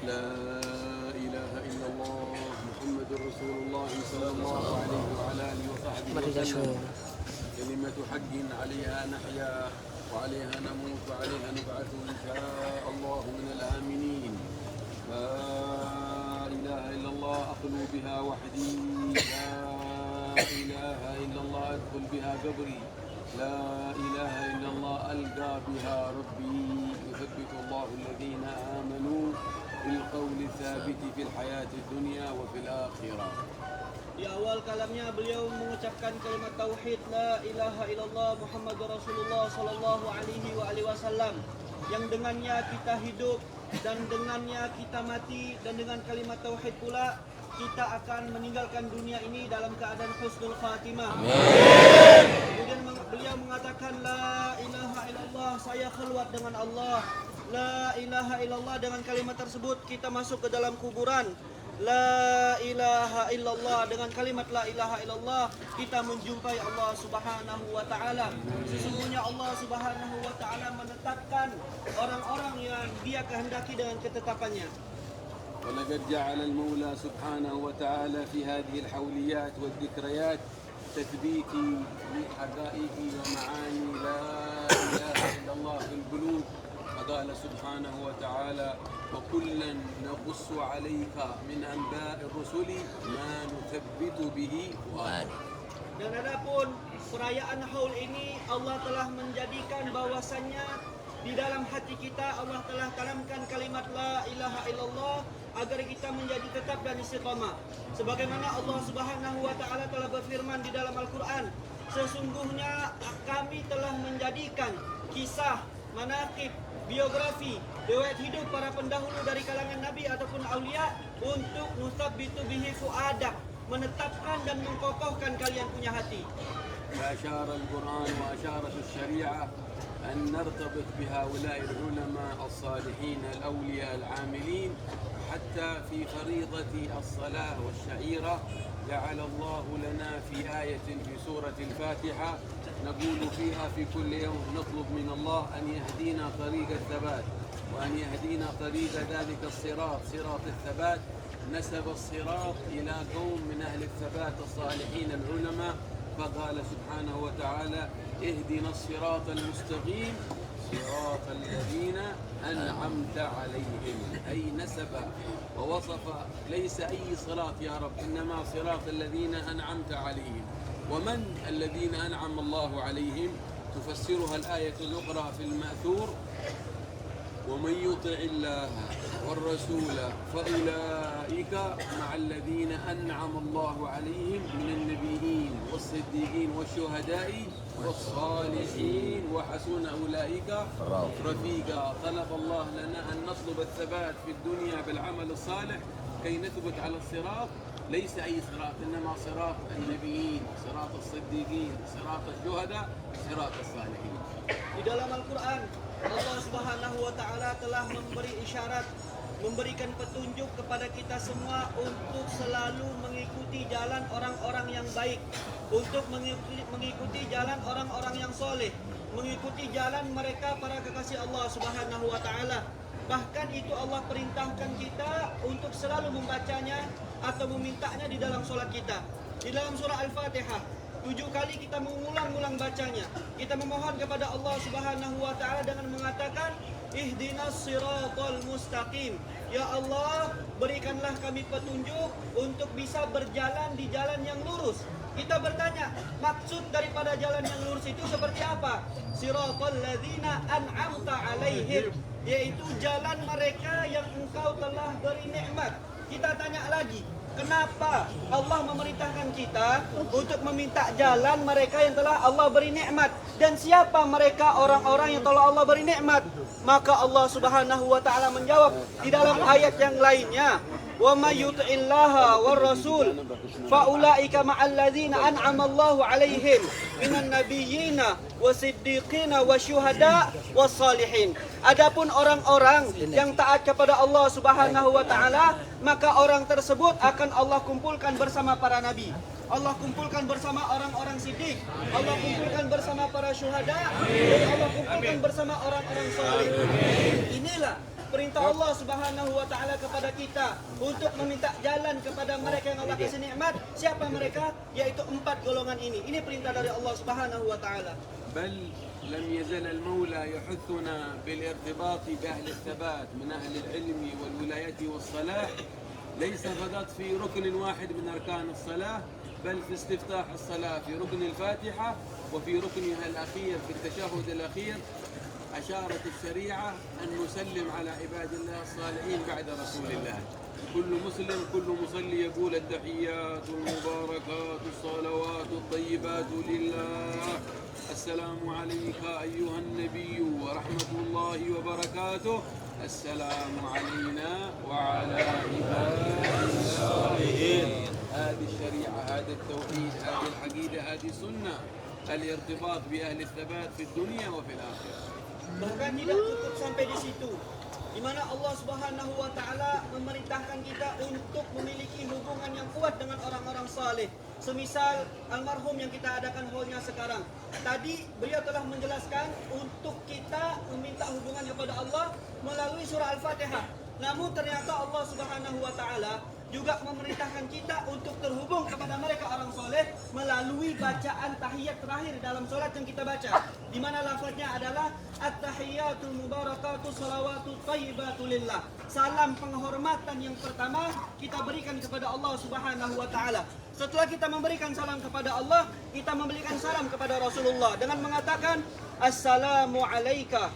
لا إله إلا الله محمد رسول الله صلى الله عليه وعلى آله وصحبه وسلم. كلمة حق عليها نحيا وعليها نموت وعليها نبعث إن شاء الله من الآمنين. لا إله إلا الله أخلو بها وحدي، لا إله إلا الله أدخل بها قبري، لا إله إلا الله ألقى بها ربي. يثبت الله الذين آمنوا بالقول الثابت في الحياة الدنيا وفي الآخرة. Di awal kalamnya beliau mengucapkan kalimat tauhid la ilaha illallah Muhammadur Rasulullah sallallahu alaihi wasallam, yang dengannya kita hidup dan dengannya kita mati, dan dengan kalimat tauhid pula kita akan meninggalkan dunia ini dalam keadaan husnul khatimah. Amin. Kemudian beliau mengatakan la ilaha illallah, saya khulwat dengan Allah. La ilaha illallah, dengan kalimat tersebut kita masuk ke dalam kuburan. La ilaha illallah, dengan kalimat la ilaha illallah kita menjumpai Allah subhanahu wa ta'ala. Sesungguhnya Allah subhanahu wa ta'ala menetapkan orang-orang yang dia kehendaki dengan ketetapannya. ولقد جعل المولى سبحانه وتعالى في هذه الحوليات والذكريات تثبيت لحقائق ومعاني لا إله إلا الله في القلوب. فقال سبحانه وتعالى وكلا نقص عليك من أنباء الرسل ما نثبت به فؤادك. Dan adapun perayaan haul ini Allah telah menjadikan bahwasannya di dalam hati kita Allah telah tanamkan kalimat la ilaha illallah agar kita menjadi tetap dan istiqamah. Sebagaimana Allah Subhanahu wa taala telah berfirman di dalam Al-Qur'an, sesungguhnya kami telah menjadikan kisah, manaqib, biografi, riwayat hidup para pendahulu dari kalangan nabi ataupun aulia untuk nusabbitu bihi fuadak, menetapkan dan mengkokohkan kalian punya hati. فأشار القرآن وأشارت الشريعة أن نرتبط بهؤلاء العلماء الصالحين الأولياء العاملين، حتى في فريضة الصلاة والشعيرة جعل الله لنا في آية في سورة الفاتحة نقول فيها في كل يوم نطلب من الله أن يهدينا طريق الثبات وأن يهدينا طريق ذلك الصراط، صراط الثبات. نسب الصراط إلى قوم من أهل الثبات الصالحين العلماء، فقال سبحانه وتعالى اهدنا الصراط المستقيم صراط الذين أنعمت عليهم. أي نسب ووصف ليس أي صراط يا رب، إنما صراط الذين أنعمت عليهم. ومن الذين أنعم الله عليهم؟ تفسرها الآية الأخرى في المأثور ومن يطع الله والرسول فأولئك مع الذين أنعم الله عليهم من النبيين والصديقين والشهداء والصالحين وحسن أولئك رفيقا. طلب الله لنا أن نطلب الثبات في الدنيا بالعمل الصالح كي نثبت على الصراط، ليس أي صراط، إنما صراط النبيين، صراط الصديقين، صراط الشهداء، صراط الصالحين. Di dalam Al-Quran Allah Subhanahu wa ta'ala telah memberi isyarat, memberikan petunjuk kepada kita semua untuk selalu mengikuti jalan orang-orang yang baik, untuk mengikuti jalan orang-orang yang soleh, mengikuti jalan mereka para kekasih Allah Subhanahu wa ta'ala. Bahkan itu Allah perintahkan kita untuk selalu membacanya atau memintanya di dalam sholat kita. Di dalam surah Al-Fatihah 7 kali kita mengulang-ulang bacanya. Kita memohon kepada Allah Subhanahu wa ta'ala dengan mengatakan ihdinas siratal mustaqim. Ya Allah, berikanlah kami petunjuk untuk bisa berjalan di jalan yang lurus. Kita bertanya, maksud daripada jalan yang lurus itu seperti apa? Siratal ladzina an'amta alaihim, yaitu jalan mereka yang engkau telah beri nikmat. Kita tanya lagi, kenapa Allah memerintahkan kita untuk meminta jalan mereka yang telah Allah beri nikmat? Dan siapa mereka orang-orang yang telah Allah beri nikmat? Maka Allah Subhanahu wa ta'ala menjawab di dalam ayat yang lainnya, wa may yuti'illaha war rasul fa ulaika ma'al ladzina an'ama Allahu 'alaihim minan nabiyyina wasiddiqina wasyuhada wassalihin. Adapun orang-orang yang taat kepada Allah Subhanahu wa ta'ala, maka orang tersebut akan Allah kumpulkan bersama para nabi, Allah kumpulkan bersama orang-orang siddiq, Allah kumpulkan bersama para syuhada, dan Allah kumpulkan bersama orang-orang saleh. Inilah perintah Allah Subhanahu wa taala kepada kita untuk meminta jalan kepada mereka yang Allah kasih nikmat. Siapa mereka? Yaitu 4 golongan ini. Ini perintah dari Allah Subhanahu wa taala. بل لم يزل المولى يحثنا بالارتباط بأهل الثبات من أهل العلم والولاية والصلاح، ليس فقط في ركن واحد من أركان الصلاة، بل في استفتاح الصلاة في ركن الفاتحة وفي ركنها الأخير في التشهد الأخير. أشارت الشريعة أن نسلم على عباد الله الصالحين بعد رسول الله. كل مسلم كل مصلي يقول التحيات المباركات الصلوات الطيبات لله، السلام عليك أيها النبي ورحمة الله وبركاته، السلام علينا وعلى عباد الصالحين. هذه الشريعة، هذا التوحيد، هذه العقيدة، هذه السنة، الارتباط بأهل الثبات في الدنيا وفي الآخرة. Bahkan tidak cukup sampai di situ, di mana Allah Subhanahu wa taala memerintahkan kita untuk memiliki hubungan yang kuat dengan orang-orang saleh. Semisal almarhum yang kita adakan haulnya sekarang. Tadi beliau telah menjelaskan untuk kita meminta hubungan kepada Allah melalui surah Al-Fatihah. Namun ternyata Allah Subhanahu wa taala juga memerintahkan kita untuk terhubung kepada mereka orang soleh melalui bacaan tahiyat terakhir dalam solat yang kita baca, di mana lafaznya adalah at-tahiyatul mubarakatuh salawatu thayyibatu lillah. Salam penghormatan yang pertama kita berikan kepada Allah Subhanahu wa taala. Setelah kita memberikan salam kepada Allah, kita memberikan salam kepada Rasulullah dengan mengatakan assalamu alayka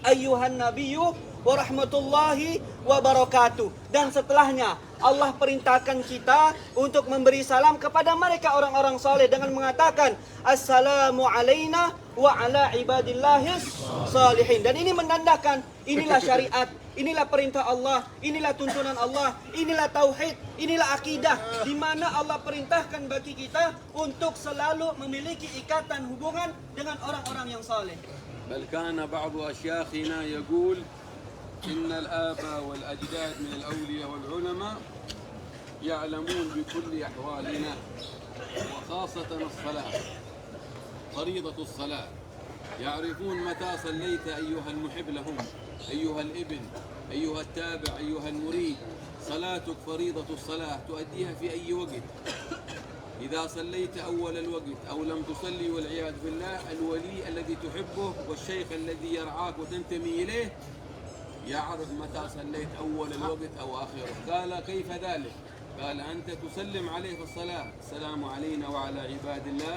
ayyuhan nabiyyu wa rahmatullahi wa barakatuh. Dan setelahnya Allah perintahkan kita untuk memberi salam kepada mereka orang-orang saleh dengan mengatakan assalamu alaina wa ala ibadillahis salihin. Dan ini menandakan inilah syariat, inilah perintah Allah, inilah tuntunan Allah, inilah tauhid, inilah akidah, di mana Allah perintahkan bagi kita untuk selalu memiliki ikatan hubungan dengan orang-orang yang saleh. بل كان بعض أشياخنا يقول إن الآباء والأجداد من الأولياء والعلماء يعلمون بكل أحوالنا وخاصة الصلاة، فريضة الصلاة، يعرفون متى صليت أيها المحب لهم، أيها الابن، أيها التابع، أيها المريد. صلاتك فريضة الصلاة تؤديها في أي وقت. إذا صليت أول الوقت أو لم تصلي والعياذ بالله، الولي الذي تحبه والشيخ الذي يرعاك وتنتمي إليه يعرف متى صليت أول الوقت أو آخره. قال كيف ذلك؟ قال أنت تسلم عليه في الصلاة السلام علينا وعلى عباد الله،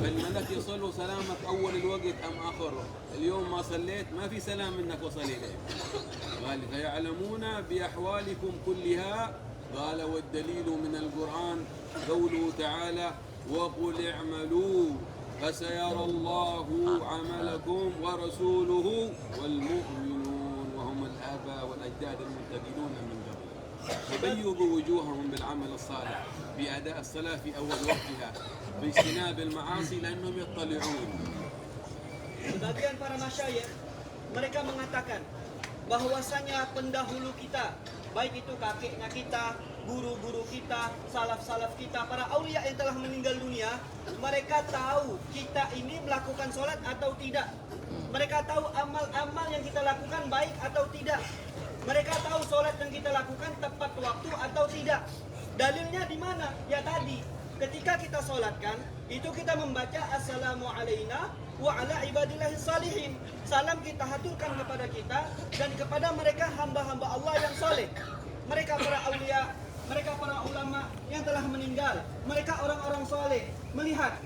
فالملك يصل سلامك أول الوقت أم آخره. اليوم ما صليت ما في سلام منك وصل إليه. قال فيعلمون بأحوالكم كلها. قال والدليل من القرآن قوله تعالى وقل اعملوا فسيرى الله عملكم ورسوله والمؤمنون وهم الآباء والأجداد المنتقلون من قبل، فبيضوا وجوههم بالعمل الصالح بأداء الصلاة في أول وقتها باجتناب المعاصي لأنهم يطلعون. Sebagian para masyayikh mereka mengatakan bahwasanya pendahulu kita, baik itu kakeknya kita, guru-guru kita, salaf-salaf kita, para aulia yang telah meninggal dunia, mereka tahu kita ini melakukan sholat atau tidak. Mereka tahu amal-amal yang kita lakukan baik atau tidak. Mereka tahu sholat yang kita lakukan tepat waktu atau tidak. Dalilnya di mana? Ya tadi, ketika kita sholatkan, itu kita membaca assalamu alaina wa ala ibadillahis salihin. Salam kita haturkan kepada kita dan kepada mereka hamba-hamba Allah yang soleh. Mereka para aulia, mereka para ulama yang telah meninggal, mereka orang-orang soleh. Melihat,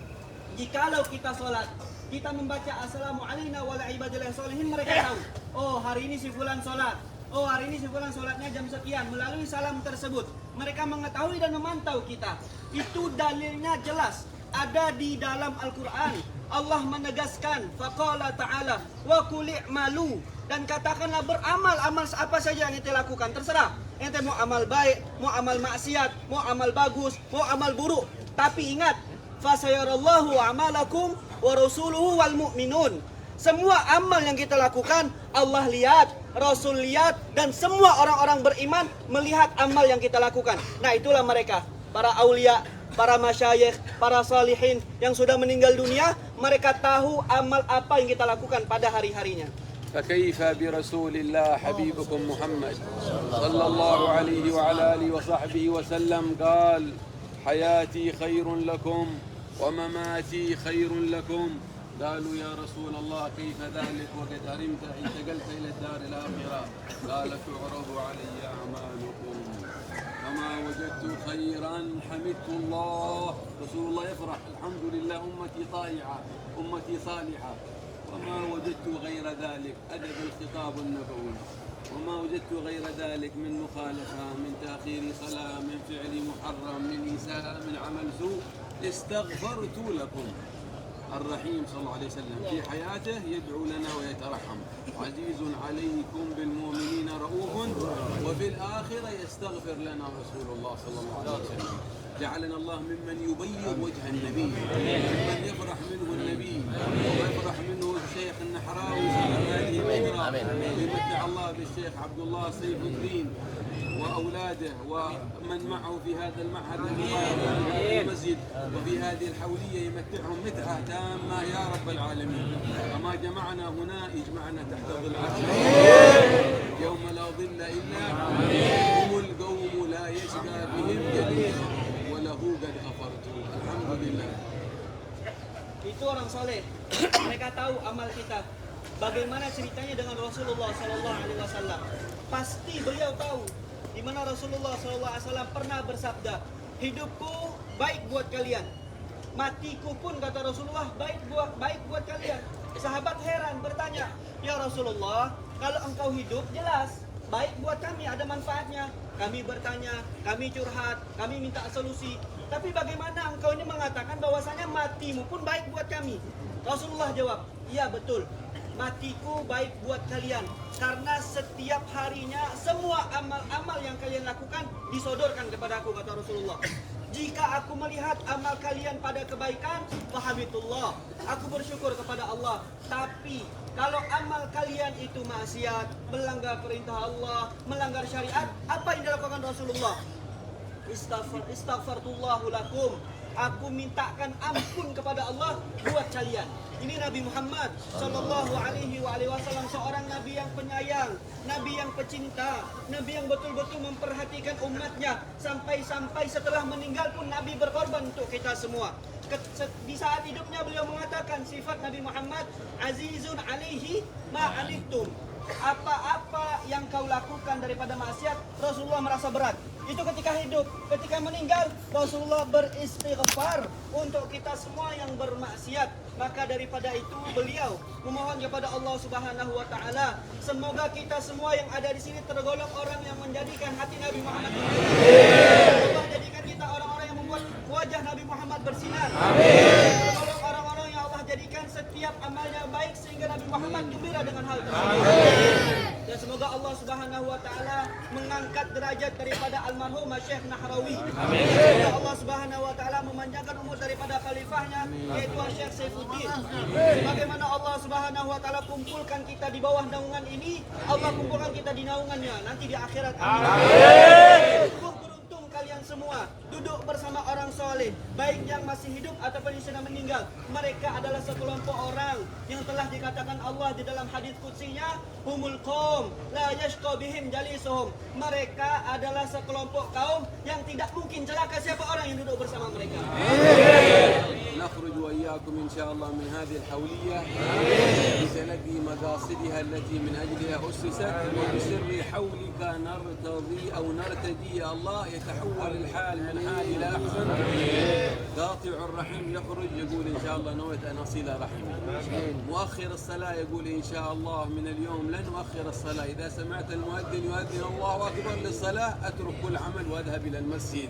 jikalau kita sholat, kita membaca assalamu alaina wa ala ibadillahis salihin, mereka tahu, oh hari ini si fulan sholat, oh hari ini si fulan sholatnya jam sekian. Melalui salam tersebut mereka mengetahui dan memantau kita. Itu dalilnya jelas ada di dalam Al-Quran. Allah menegaskan faqala ta'ala wa qul i'malu, dan katakanlah beramal, amal apa saja yang ente lakukan terserah. Ente mau amal baik, mau amal maksiat, mau amal bagus, mau amal buruk, tapi ingat fasayarallahu amalakum wa rasuluhu wal mu'minun. Semua amal yang kita lakukan Allah lihat, Rasul lihat, dan semua orang-orang beriman melihat amal yang kita lakukan. Nah itulah mereka, para aulia, para masyayikh, para salihin yang sudah meninggal dunia. Mereka tahu amal apa yang kita lakukan pada hari-harinya. فكيف برسول الله حبيبكم محمد صلى الله عليه وعلى آله وصحبه وسلم قال: حياتي خير لكم ومماتي خير لكم. قالوا: يا رسول الله كيف ذلك وقد هرمت انتقلت إلى الدار الآخرة؟ قال: تعرض علي أعمالكم فما وجدت خيرا حمدت الله. رسول الله يفرح: الحمد لله أمتي طائعة أمتي صالحة. وما وجدت غير ذلك، أدب الخطاب النبوي، وما وجدت غير ذلك من مخالفة، من تأخير صلاة، من فعل محرم، من إساءة، من عمل سوء، استغفرت لكم. الرحيم صلى الله عليه وسلم في حياته يدعو لنا ويترحم: عزيز عليكم بالمؤمنين رؤوف، وفي الآخرة يستغفر لنا رسول الله صلى الله عليه وسلم. جعلنا الله ممن يبيض وجه النبي، ممن يفرح منه النبي، ويفرح منه الشيخ النحراوي صاحب هذه الفكرة، ويمتع الله بالشيخ عبد الله سيف الدين وأولاده ومن معه في هذا المعهد وفي المسجد وفي هذه الحولية، يمتعهم متعة تامة يا رب العالمين. وما جمعنا هنا اجمعنا تحت ظل عرشه يوم لا ظل إلا هم القوم لا يشقى بهم جليس وله قد غفرت. الحمد لله. Itu orang soleh. Mereka tahu amal kita. Bagaimana ceritanya dengan Rasulullah Sallallahu Alaihi Wasallam? Pasti beliau tahu di mana Rasulullah Sallallahu Alaihi Wasallam pernah bersabda, hidupku baik buat kalian, matiku pun kata Rasulullah baik buat kalian. Sahabat heran bertanya, ya Rasulullah, kalau engkau hidup jelas baik buat kami, ada manfaatnya. Kami bertanya, kami curhat, kami minta solusi. Tapi bagaimana engkau ini mengatakan bahwasanya matimu pun baik buat kami? Rasulullah jawab, iya betul. Matiku baik buat kalian karena setiap harinya semua amal-amal yang kalian lakukan disodorkan kepada aku, kata Rasulullah. Jika aku melihat amal kalian pada kebaikan, fahamidullah, aku bersyukur kepada Allah. Tapi kalau amal kalian itu maksiat, melanggar perintah Allah, melanggar syariat, apa yang dilakukan Rasulullah? Istaghfartullahu lakum. Aku mintakan ampun kepada Allah buat kalian. Ini Nabi Muhammad Sallallahu Alaihi Wasallam, seorang Nabi yang penyayang, Nabi yang pecinta, Nabi yang betul-betul memperhatikan umatnya. Sampai-sampai setelah meninggal pun Nabi berkorban untuk kita semua. Di saat hidupnya beliau mengatakan sifat Nabi Muhammad, Azizun alaihi ma'anittum. Apa-apa yang kau lakukan daripada maksiat, Rasulullah merasa berat. Itu ketika hidup. Ketika meninggal, Rasulullah beristighfar untuk kita semua yang bermaksiat. Maka daripada itu beliau memohon kepada Allah Subhanahu wa taala, semoga kita semua yang ada di sini tergolong orang yang menjadikan hati Nabi Muhammad bersinar. Allah jadikan kita orang-orang yang membuat wajah Nabi Muhammad bersinar. Amin. Tergolong orang-orang yang Allah jadikan setiap amalnya baik sehingga Nabi Muhammad gembira dengan hal tersebut. Dan semoga Allah Subhanahu wa taala mengangkat derajat daripada almarhum Syekh Nahrawi. Amin. Semoga Allah Subhanahu wa taala memanjangkan umur daripada khalifahnya yaitu Syekh Saifuddin. Sebagaimana Allah Subhanahu wa taala kumpulkan kita di bawah naungan ini, Allah kumpulkan kita di naungannya nanti di akhirat. Amin. Beruntung kalian semua duduk bersama orang soleh, baik yang masih hidup ataupun yang sudah meninggal. Mereka adalah sekelompok orang yang telah dikatakan Allah di dalam hadis qudsinya, humul qaum la yashqa bihim jalisuhum. Mereka adalah sekelompok kaum yang tidak mungkin celaka siapa orang yang duduk bersama mereka. نخرج وإياكم إن شاء الله من هذه الحولية بتلقي مقاصدها التي من أجلها أسست، وبسر حولك نرتضي أو نرتدي يا الله يتحول الحال من حال إلى أحسن. قاطع الرحم يخرج يقول إن شاء الله نويت أن أصل رحمي. مؤخر الصلاة يقول إن شاء الله من اليوم لن أؤخر الصلاة، إذا سمعت المؤذن يؤذن الله أكبر للصلاة أترك كل عمل وأذهب إلى المسجد.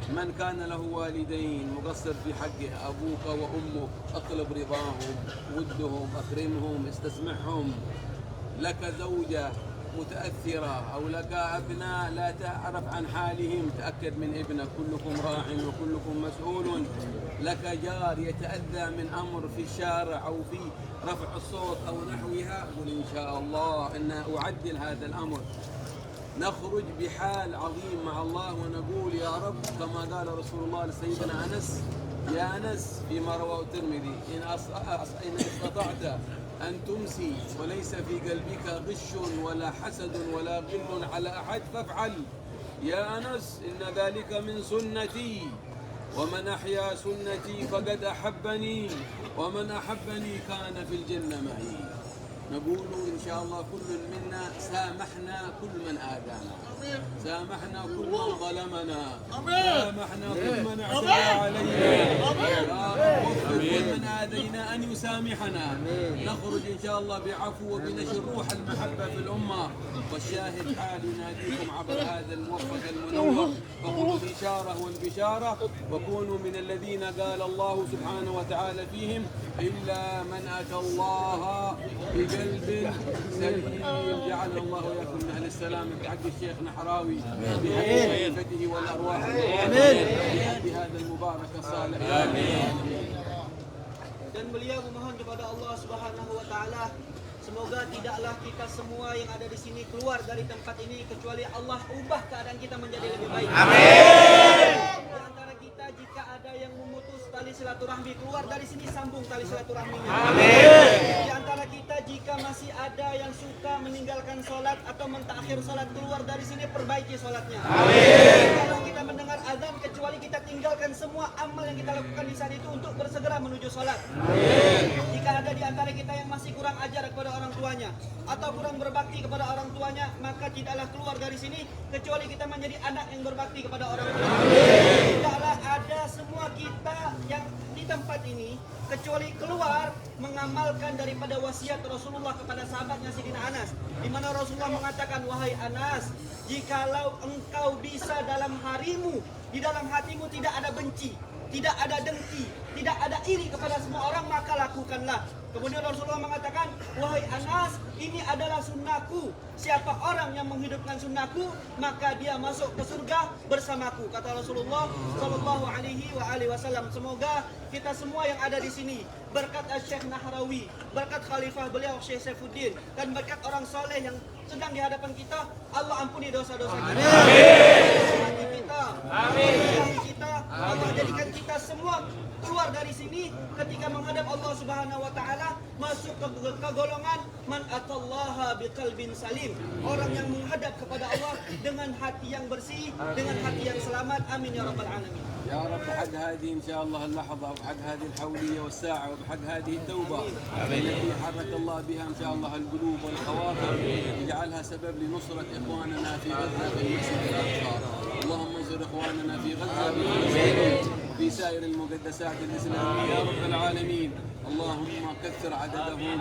من كان له والدين مقصر في حقه، أبوك وأمك، أطلب رضاهم، ودهم، أكرمهم، استسمعهم. لك زوجة متأثرة أو لك أبناء لا تعرف عن حالهم، تأكد من ابنك، كلكم راع وكلكم مسؤول. لك جار يتأذى من أمر في الشارع أو في رفع الصوت أو نحوها، قل إن شاء الله أن أعدل هذا الأمر. نخرج بحال عظيم مع الله ونقول يا رب كما قال رسول الله لسيدنا أنس، يا أنس فيما رواه الترمذي، إن استطعت أن تمسي وليس في قلبك غش ولا حسد ولا غل على أحد فافعل يا أنس إن ذلك من سنتي ومن أحيا سنتي فقد أحبني ومن أحبني كان في الجنة معي. نقول إن شاء الله كل منا سامحنا كل من آذانا، سامحنا كل من ظلمنا، سامحنا كل من اعتدى علينا، يا رب وفق كل من آذينا أن يسامحنا. نخرج إن شاء الله بعفو وبنشر روح المحبة في الأمة. والشاهد حال يناديكم عبر هذا الموفق المنور، فخذوا الإشارة والبشارة وكونوا من الذين قال الله سبحانه وتعالى فيهم إلا من أتى الله بقلب سليم. جعلنا الله وإياكم من أهل السلام بحق الشيخ نحراوي بحق خليفته والأرواح بهذا المبارك الصالح. Dan beliau memohon kepada Allah Subhanahu wa taala semoga tidaklah kita semua yang ada di sini keluar dari tempat ini kecuali Allah ubah keadaan kita menjadi lebih baik. Amin. Di antara kita jika ada yang memutus tali silaturahmi keluar dari sini sambung tali silaturahminya. Amin. Di antara kita jika masih ada yang suka meninggalkan sholat atau mentakhir sholat keluar dari sini perbaiki sholatnya. Amin. Kalau kita mendengar azan kecuali kita tinggalkan semua amal yang kita lakukan di saat itu untuk bersegera menuju sholat. Amin. Jika ada di antara kita yang masih kurang ajar kepada orang tuanya atau kurang berbakti kepada orang tuanya maka tidaklah keluar dari sini kecuali kita menjadi anak yang berbakti kepada orang tua. Amin. Tidaklah ada semua kita yang di tempat ini kecuali keluar mengamalkan daripada wasiat Rasulullah kepada sahabatnya Sayyidina Anas, di mana Rasulullah mengatakan, wahai Anas, jikalau engkau bisa dalam harimu, di dalam hatimu tidak ada benci, tidak ada dengki, tidak ada iri kepada semua orang, maka lakukanlah. Kemudian Rasulullah mengatakan, wahai Anas, ini adalah sunnahku. Siapa orang yang menghidupkan sunnahku, maka dia masuk ke surga bersamaku. Kata Rasulullah Sallallahu Alaihi Wasallam. Semoga kita semua yang ada di sini berkat Syekh Nahrawi, berkat Khalifah beliau Syekh Saifuddin, dan berkat orang soleh yang sedang di hadapan kita, Allah ampuni dosa-dosa kita. Amin. Kita, amin. Kita, Allah jadikan kita semua keluar dari sini ketika menghadap Allah Subhanahu wa taala masuk ke golongan man atallaha biqalbin salim, orang yang menghadap kepada Allah dengan hati yang bersih, dengan hati yang selamat. Amin ya rabbal alamin. يا رب بحق هذه إن شاء الله اللحظة وبحق هذه الحولية والساعة وبحق هذه التوبة التي حرك الله بها إن شاء الله القلوب والخواطر يجعلها سبب لنصرة إخواننا في غزة في المسجد الأقصى. اللهم انصر إخواننا في غزة في سائر المقدسات الإسلامية يا رب العالمين. اللهم كثر عددهم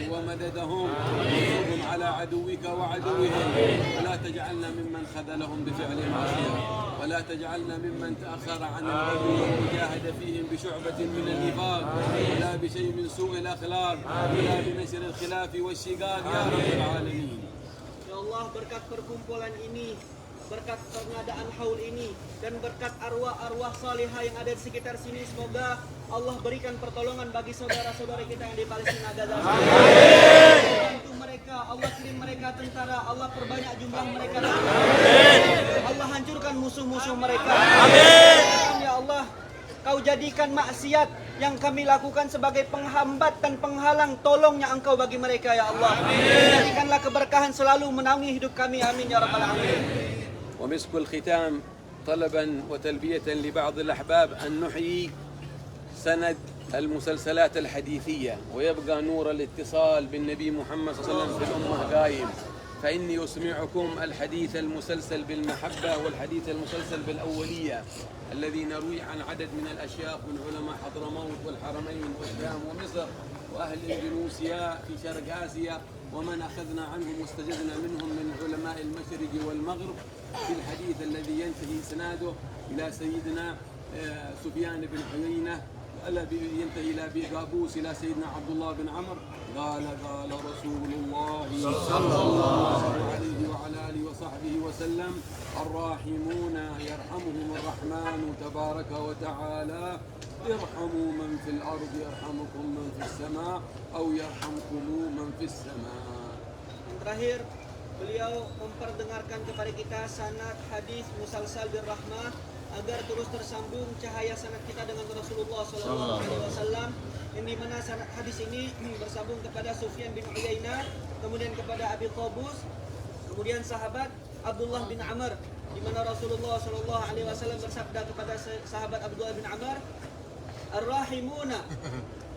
ومددهم وانصرهم على عدوك وعدوهم، ولا تجعلنا ممن خذلهم بفعل المعصية، ولا تجعلنا ممن تأخر عن الغزو والمجاهدة فيهم بشعبة من النفاق ولا بشيء من سوء الأخلاق ولا بنشر الخلاف والشقاق يا رب العالمين. Ya Allah, berkat perkumpulan ini, berkat pengadaan haul ini, dan berkat arwah-arwah salihah yang ada di sekitar sini, semoga Allah berikan pertolongan bagi saudara-saudara kita yang di Palestina Gaza. Bantu mereka, Allah kirim mereka tentara, Allah perbanyak jumlah mereka. Allah hancurkan musuh-musuh mereka. Ya Allah, Kau jadikan maksiat yang kami lakukan sebagai penghambat dan penghalang tolongnya Engkau bagi mereka ya Allah. Jadikanlah keberkahan selalu menaungi hidup kami. Amin ya rabbal alamin. ومسك الختام طلبا وتلبية لبعض الأحباب أن نحيي سند المسلسلات الحديثية ويبقى نور الاتصال بالنبي محمد صلى الله عليه وسلم في الأمة قائم. فإني أسمعكم الحديث المسلسل بالمحبة والحديث المسلسل بالأولية الذي نروي عن عدد من الأشياخ من علماء حضرموت والحرمين والشام ومصر وأهل إندونيسيا في شرق آسيا ومن أخذنا عنهم واستجدنا منهم من علماء المشرق والمغرب في الحديث الذي ينتهي إسناده إلى سيدنا سفيان بن عيينة ينتهي إلى أبي قابوس إلى سيدنا عبد الله بن عمرو قال رسول الله صلى الله عليه وعلى آله وصحبه وسلم الراحمون يرحمهم الرحمن تبارك وتعالى ارحموا من في الأرض يرحمكم من في السماء أو يرحمكم من في السماء. Yang terakhir, beliau memperdengarkan kepada kita sanad hadis musalsal bir rahmah agar terus tersambung cahaya sanad kita dengan Rasulullah SAW, yang dimana sanad hadis ini bersambung kepada Sufyan bin Uyainah, kemudian kepada Abi Qabus, kemudian sahabat Abdullah bin Amr, di mana Rasulullah SAW bersabda kepada sahabat Abdullah bin Amr, Ar-Rahimuna,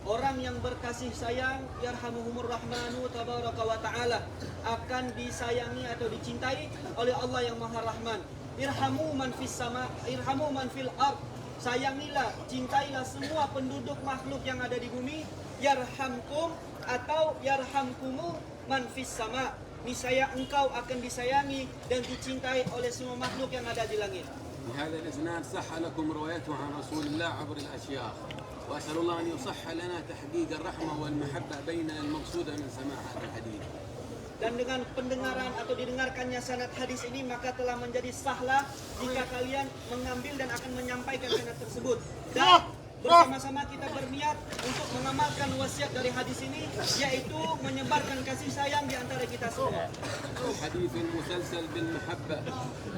orang yang berkasih sayang, yarhamuhumur rahmanu tabaraka wa ta'ala, akan disayangi atau dicintai oleh Allah yang Maha Rahman. Irhamu man fis sama, irhamu man fil ard, sayangilah, cintailah semua penduduk makhluk yang ada di bumi. Yarhamkum atau yarhamkumu man fis sama, niscaya engkau akan disayangi dan dicintai oleh semua makhluk yang ada di langit. بهذا الإسناد صح لكم روايته عن رسول الله عبر الأشياخ، وأسأل الله أن يصح لنا تحقيق الرحمة والمحبة بيننا المقصودة من سماع هذا الحديث. Dan dengan pendengaran atau didengarkannya sanad hadis ini, maka telah menjadi sahlah jika kalian mengambil dan akan menyampaikan sanad tersebut. Dan bersama-sama kita berniat untuk mengamalkan wasiat dari hadis ini, yaitu menyebarkan kasih sayang di antara kita semua. الحديث المسلسل بالمحبة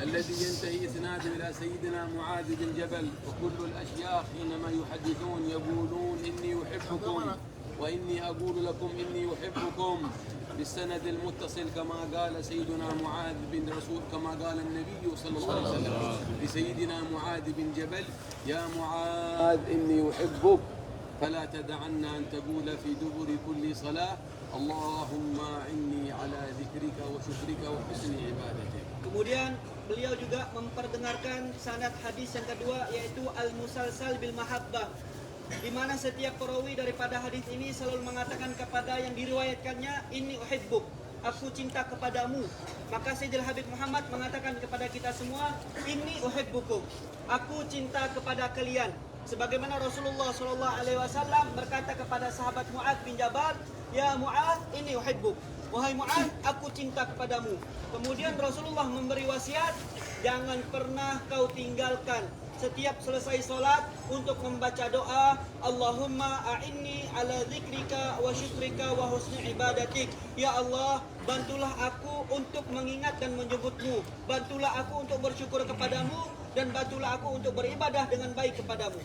الذي ينتهي إسناده إلى سيدنا معاذ بن جبل، وكل الأشياخ حينما يحدثون يقولون إني أحبكم وإني أقول لكم إني أحبكم، بالسند المتصل كما قال سيدنا معاذ بن رسول، كما قال النبي صلى الله عليه وسلم لسيدنا معاذ بن جبل: يا معاذ إني أحبك فلا تدعن أن تقول في دبر كل صلاة اللهم إني على ذكرك وشكرك وحسن عبادتك. Kemudian beliau juga memperdengarkan sanad hadis yang kedua, yaitu al-musalsal bil mahabbah, di mana setiap perawi daripada hadis ini selalu mengatakan kepada yang diriwayatkannya, inni uhibbuk, aku cinta kepadamu. Maka Sayyidil Habib Muhammad mengatakan kepada kita semua, inni uhibbukum, aku cinta kepada kalian. Sebagaimana Rasulullah SAW berkata kepada sahabat Mu'adz bin Jabal, ya Mu'adz, inni uhibbuk, wahai Mu'adz, aku cinta kepadamu. Kemudian Rasulullah memberi wasiat, jangan pernah kau tinggalkan setiap selesai solat untuk membaca doa, Allahumma a'inni ala dzikrika wa syukrika wa husni ibadatik. Ya Allah, bantulah aku untuk mengingat dan menyebutmu, bantulah aku untuk bersyukur kepadamu, dan bantulah aku untuk beribadah dengan baik kepadamu.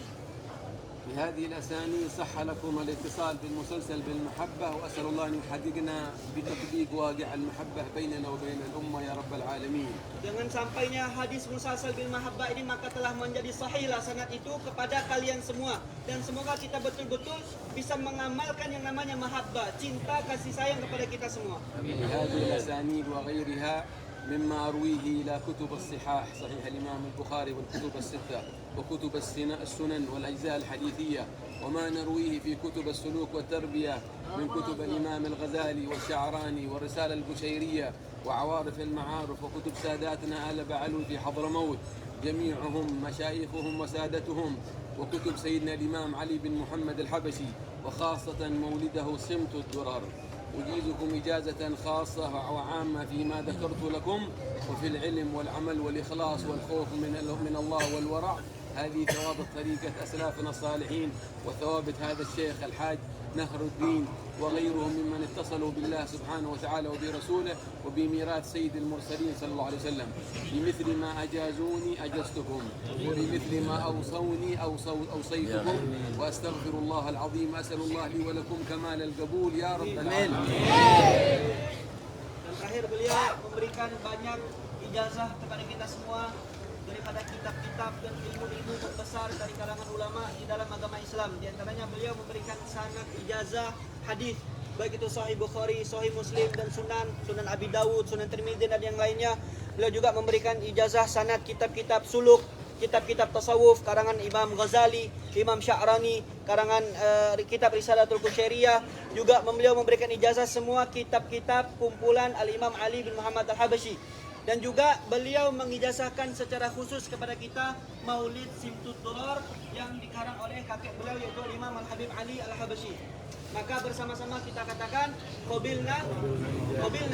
بهذه الأسانيد صح لكم الاتصال بالمسلسل بالمحبة، وأسأل الله أن يحققنا بتطبيق واقع المحبة بيننا وبين الأمة يا رب العالمين. Dengan sampainya hadis musalsal bil mahabbah ini, maka telah menjadi sahihlah sanad itu kepada kalian semua, dan semoga kita betul-betul bisa mengamalkan yang namanya mahabbah, cinta kasih sayang kepada kita semua. بهذه الأسانيد وغيرها مما أرويه إلى كتب الصحاح، صحيح الإمام البخاري والكتب الستة وكتب السنن والأجزاء الحديثية، وما نرويه في كتب السلوك والتربية من كتب الإمام الغزالي والشعراني والرسالة البشيرية وعوارف المعارف وكتب ساداتنا آل بعلو في حضرموت جميعهم مشايخهم وسادتهم، وكتب سيدنا الإمام علي بن محمد الحبشي، وخاصة مولده صمت الدرر. أجيزكم إجازة خاصة وعامة فيما ذكرت لكم، وفي العلم والعمل والإخلاص والخوف من الله والورع، هذه ثوابت طريقة أسلافنا الصالحين، وثوابت هذا الشيخ الحاج نهر الدين وغيرهم ممن اتصلوا بالله سبحانه وتعالى وبرسوله وبميراث سيد المرسلين صلى الله عليه وسلم. بمثل ما أجازوني أجزتكم، وبمثل ما أوصوني أوصيتكم، وأستغفر الله العظيم، أسأل الله لي ولكم كمال القبول يا رب العالمين. Dan terakhir beliau memberikan banyak ijazah kepada kita semua daripada kitab-kitab dan ilmu-ilmu terbesar dari kalangan ulama di dalam agama Islam. Di antaranya beliau memberikan sanad ijazah hadis, baik itu Sahih Bukhari, Sahih Muslim, dan Sunan Abi Dawud, Sunan Tirmidzi, dan yang lainnya. Beliau juga memberikan ijazah sanad kitab-kitab suluk, kitab-kitab tasawuf karangan Imam Ghazali, Imam Sya'rani, karangan kitab Risalatul Qusyairiyah. Juga beliau memberikan ijazah semua kitab-kitab kumpulan Al-Imam Ali bin Muhammad Al-Habashi. Dan juga beliau mengijazahkan secara khusus kepada kita Maulid Simtud Durar yang dikarang oleh kakek beliau, yaitu Imam Al-Habib Ali Al-Habashi. Maka bersama-sama kita katakan qabilna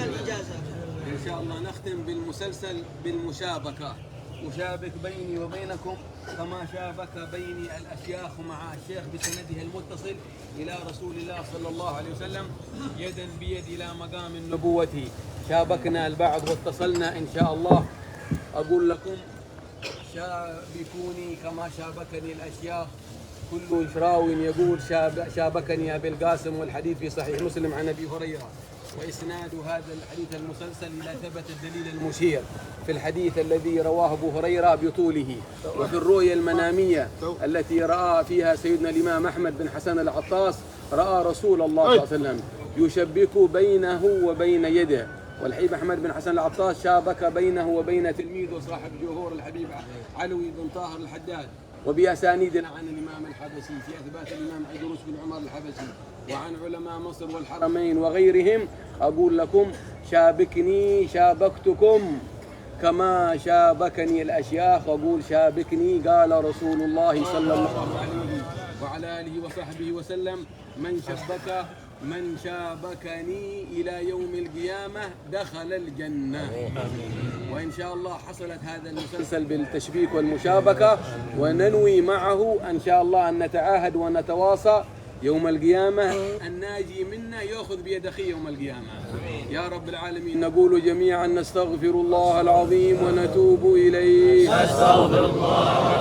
al-ijazah. إن شاء الله نختم بالمسلسل بالمشابكة، مشابك بيني وبينكم كما شابك بيني الأشياخ مع الشيخ بسنده المتصل إلى رسول الله صلى الله عليه وسلم يدا بيد إلى مقام النبوة. شابكنا البعض واتصلنا إن شاء الله. أقول لكم شابكوني كما شابكني الأشياخ. كل راو يقول شابكني أبي القاسم، والحديث في صحيح مسلم عن أبي هريرة. وإسناد هذا الحديث المسلسل إلى ثبت الدليل المشير في الحديث الذي رواه أبو هريرة بطوله، وفي الرؤيا المنامية التي رأى فيها سيدنا الإمام أحمد بن حسن العطاس، رأى رسول الله صلى الله عليه وسلم يشبك بينه وبين يده. والحبيب أحمد بن حسن العطاس شابك بينه وبين تلميذه صاحب جوهور الحبيب علوي بن طاهر الحداد. وبأسانيدنا عن الإمام الحبشي في أثبات الإمام عيدروس بن عمر الحبشي، وعن علماء مصر والحرمين وغيرهم. أقول لكم شابكني شابكتكم كما شابكني الأشياخ. أقول شابكني قال رسول الله صلى الله عليه وعلى آله وصحبه وسلم: من شابكني إلى يوم القيامة دخل الجنة. وإن شاء الله حصلت هذا المسلسل بالتشبيك والمشابكة، وننوي معه إن شاء الله أن نتعاهد ونتواصى يوم القيامة الناجي منا يأخذ بيد أخيه يوم القيامة يا رب العالمين. نقول جميعا: نستغفر الله العظيم ونتوب إليه. نستغفر الله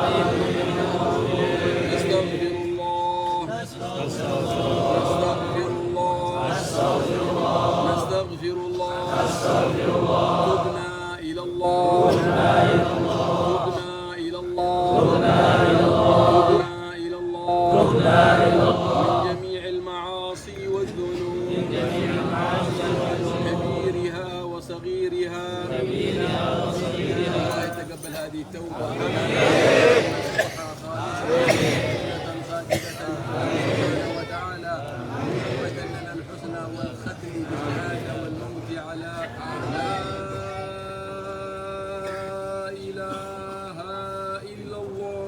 تبنا إلى الله من جميع المعاصي والذنوب كبيرها وصغيرها. الله يتقبل هذه التوبة وتعالى محبة لنا الحسنى والختم بالشهادة والموت على لا إله إلا الله.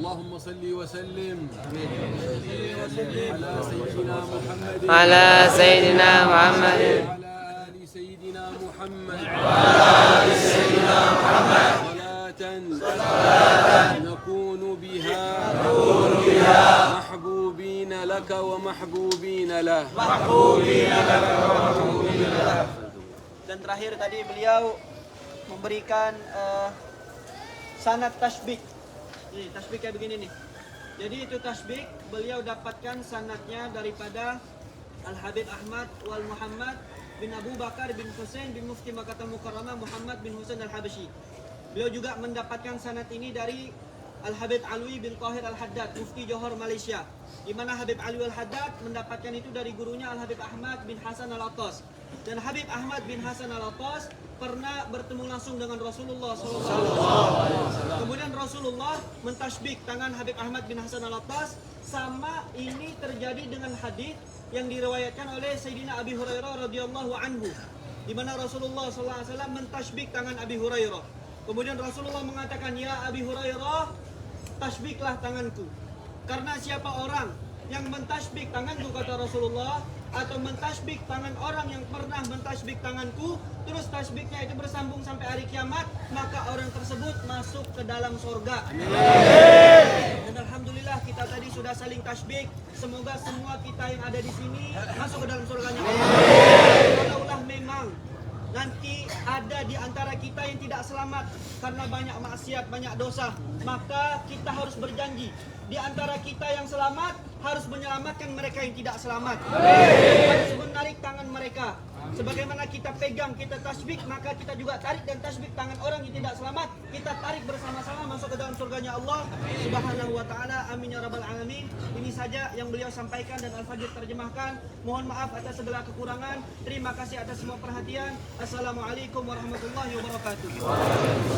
اللهم صل وسلم على سيدنا محمد وعلى آل سيدنا محمد صلاة نكون بها محبوبين لك ومحبوبين له. Dan terakhir tadi beliau memberikan sanad tasbih. Ini tasbih kayak begini nih. Jadi itu tasbih beliau dapatkan sanadnya daripada Al-Habib Ahmad wal Muhammad bin Abu Bakar bin Husain bin Mufti Makkah Mukarramah Muhammad bin Husain Al-Habashi. Beliau juga mendapatkan sanad ini dari Al-Habib Alwi bin Tahir Al-Haddad, Mufti Johor Malaysia. Di mana Habib Alwi Al-Haddad mendapatkan itu dari gurunya Al-Habib Ahmad bin Hasan Al-Attas. Dan Habib Ahmad bin Hasan Al-Attas pernah bertemu langsung dengan Rasulullah SAW. Kemudian Rasulullah mentasbih tangan Habib Ahmad bin Hasan Al-Attas. Sama ini terjadi dengan hadis yang diriwayatkan oleh Sayyidina Abi Hurairah radhiyallahu anhu, di mana Rasulullah SAW mentasbih tangan Abi Hurairah. Kemudian Rasulullah mengatakan, "Ya Abi Hurairah, tasbihlah tanganku. Karena siapa orang yang mentasbih tanganku," kata Rasulullah, "atau mentasbih tangan orang yang pernah mentasbih tanganku, terus tasbihnya itu bersambung sampai hari kiamat, maka orang tersebut masuk ke dalam surga." Dan alhamdulillah kita tadi sudah saling tasbih. Semoga semua kita yang ada di sini masuk ke dalam surganya Allah. Kalaulah memang nanti ada di antara kita yang tidak selamat karena banyak maksiat, banyak dosa, maka kita harus berjanji di antara kita yang selamat harus menyelamatkan mereka yang tidak selamat. Harus menarik tangan mereka Sebagaimana kita pegang, kita tasbih, maka kita juga tarik dan tasbih tangan orang yang tidak selamat. Kita tarik bersama-sama masuk ke dalam surganya Allah Subhanahu wa taala. Amin ya rabbal alamin. Ini saja yang beliau sampaikan dan Al-Fajr terjemahkan. Mohon maaf atas segala kekurangan. Terima kasih atas semua perhatian. Assalamualaikum warahmatullahi wabarakatuh.